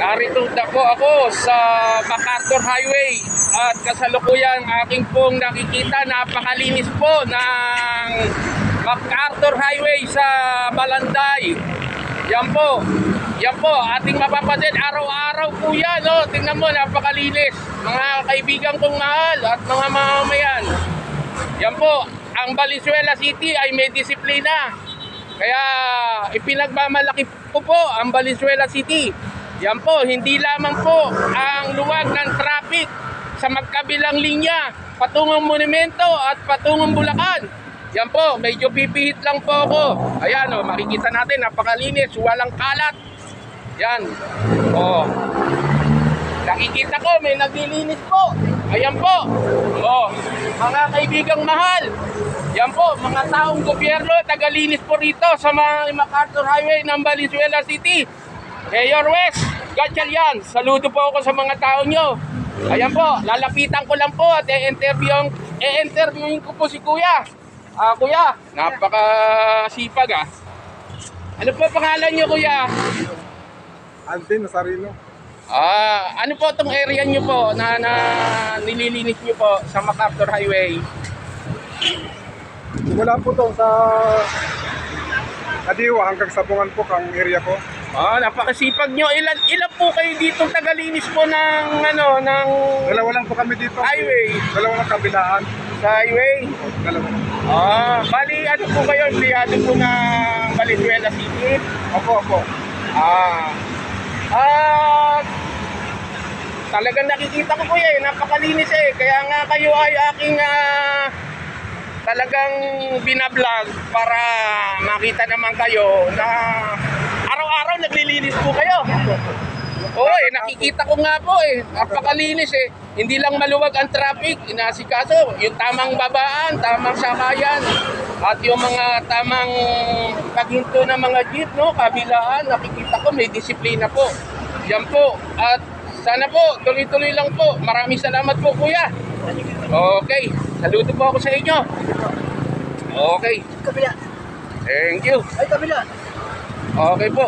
Narito na po ako sa MacArthur Highway at kasalukuyan aking pong nakikita, napakalinis po ng MacArthur Highway sa Balanday. Yan po, ating mapapansin, araw-araw po yan, no? Tingnan mo, napakalinis. Mga kaibigan kong mahal at mga mamamayan. Yan po, ang Valenzuela City ay may disiplina. Kaya ipinagmamalaki ko po ang Valenzuela City. Yan po, hindi lamang po ang luwag ng traffic sa magkabilang linya patungong Monumento at patungong Bulacan. Yan po, medyo pipihit lang po ako. Ayan o, makikita natin, napakalinis, walang kalat. Yan. O, nakikita ko, may naglilinis po. Ayan po. O, mga kaibigang mahal. Yan po, mga taong gobyerno, tagalinis po rito sa MacArthur Highway ng Valenzuela City. Mayor West Gatchalian, saludo po ako sa mga tao nyo. Ayan po, lalapitan ko lang po at i-interviewin ko po si Kuya. Kuya, napakasipag ah. Ano po pangalan nyo, Kuya? Alvin Nazareno. Ano po itong area nyo po na nililinis nyo po sa MacArthur Highway? Wala po to sa Kadiwa hanggang Sabungan po ang area ko. Napakasipag nyo. Ilan po kayo ditong tagalinis po ng Dalawa lang po kami dito. highway? Dalawa lang kabilaan. Sa highway? Dalawa. Bali ano po kayo? Empleyado po ng Valenzuela City? Opo. Talagang nakikita ko po yan, napakalinis eh. Kaya nga kayo ay aking talagang binablog para makita naman kayo na araw-araw naglilinis po kayo. Oo nakikita ko nga po eh, napakalinis eh. Hindi lang maluwag ang traffic, inasikaso, yung tamang babaan, tamang sakayan, at yung mga tamang paghinto ng mga jeep, no, kabilaan, nakikita ko may disiplina po. Yan po, at sana po, tuloy-tuloy lang po. Maraming salamat po, Kuya. Okay, saludo po ako sa inyo. Okay. Kabila. Thank you. Ay, kabila. Okay po.